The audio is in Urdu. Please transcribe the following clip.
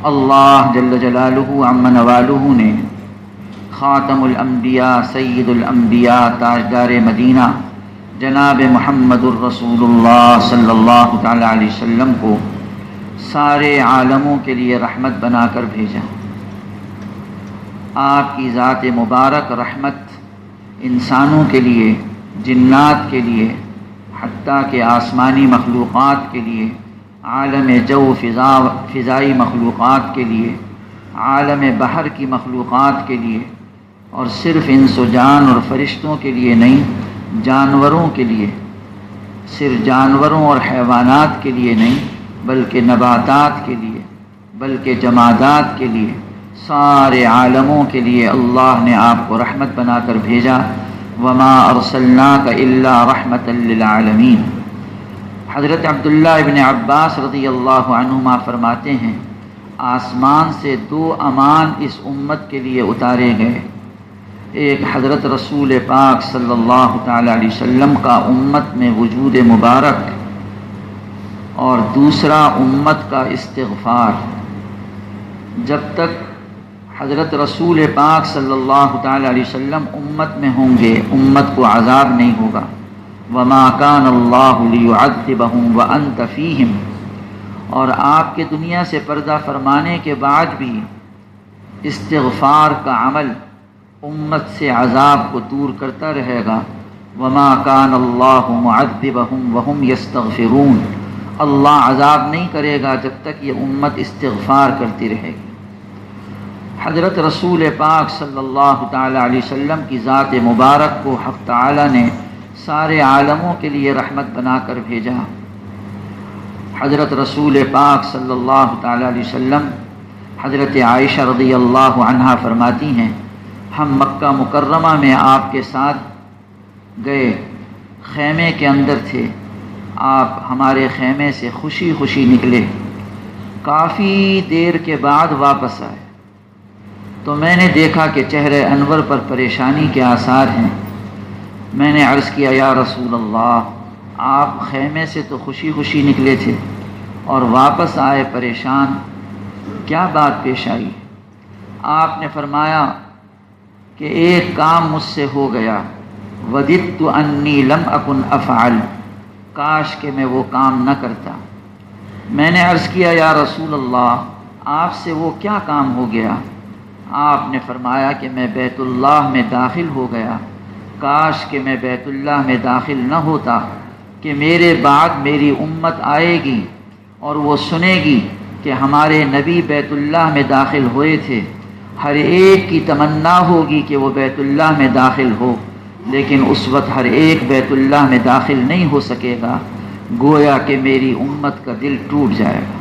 اللہ جل جلالہ عم نوالہ نے خاتم الانبیاء سید الانبیاء تاجدار مدینہ جناب محمد الرسول اللہ صلی اللہ تعالی علیہ وسلم کو سارے عالموں کے لیے رحمت بنا کر بھیجا۔ آپ کی ذات مبارک رحمت انسانوں کے لیے، جنات کے لیے، حتیٰ کہ آسمانی مخلوقات کے لیے، عالم جو فضائی مخلوقات کے لیے، عالم بحر کی مخلوقات کے لیے، اور صرف انس و جان اور فرشتوں کے لیے نہیں، جانوروں کے لیے، صرف جانوروں اور حیوانات کے لیے نہیں بلکہ نباتات کے لیے، بلکہ جمادات کے لیے، سارے عالموں کے لیے اللہ نے آپ کو رحمت بنا کر بھیجا۔ وما ارسلناک الا رحمۃ للعالمین۔ حضرت عبداللہ ابن عباس رضی اللہ عنہما فرماتے ہیں، آسمان سے دو امان اس امت کے لیے اتارے گئے، ایک حضرت رسول پاک صلی اللہ تعالی علیہ وسلم کا امت میں وجود مبارک، اور دوسرا امت کا استغفار۔ جب تک حضرت رسول پاک صلی اللہ تعالی علیہ وسلم امت میں ہوں گے امت کو عذاب نہیں ہوگا۔ وما کان اللہ لیعذبہم وانت فیہم، اور آپ کے دنیا سے پردہ فرمانے کے بعد بھی استغفار کا عمل امت سے عذاب کو دور کرتا رہے گا۔ وما کان اللہ معذبہم وہم یستغفرون، اللہ عذاب نہیں کرے گا جب تک یہ امت استغفار کرتی رہے گی۔ حضرت رسول پاک صلی اللہ تعالی علیہ وسلم کی ذات مبارک کو حق تعالی نے سارے عالموں کے لیے رحمت بنا کر بھیجا۔ حضرت رسول پاک صلی اللہ تعالی علیہ وسلم، حضرت عائشہ رضی اللہ عنہا فرماتی ہیں، ہم مکہ مکرمہ میں آپ کے ساتھ گئے، خیمے کے اندر تھے، آپ ہمارے خیمے سے خوشی خوشی نکلے، کافی دیر کے بعد واپس آئے تو میں نے دیکھا کہ چہرے انور پر پریشانی کے آثار ہیں۔ میں نے عرض کیا، یا رسول اللہ، آپ خیمے سے تو خوشی خوشی نکلے تھے اور واپس آئے پریشان، کیا بات پیش آئی؟ آپ نے فرمایا کہ ایک کام مجھ سے ہو گیا، وددت انی لم اکن افعل، کاش کہ میں وہ کام نہ کرتا۔ میں نے عرض کیا، یا رسول اللہ، آپ سے وہ کیا کام ہو گیا؟ آپ نے فرمایا کہ میں بیت اللہ میں داخل ہو گیا، کاش کہ میں بیت اللہ میں داخل نہ ہوتا کہ میرے بعد میری امت آئے گی اور وہ سنے گی کہ ہمارے نبی بیت اللہ میں داخل ہوئے تھے۔ ہر ایک کی تمنا ہوگی کہ وہ بیت اللہ میں داخل ہو، لیکن اس وقت ہر ایک بیت اللہ میں داخل نہیں ہو سکے گا، گویا کہ میری امت کا دل ٹوٹ جائے گا۔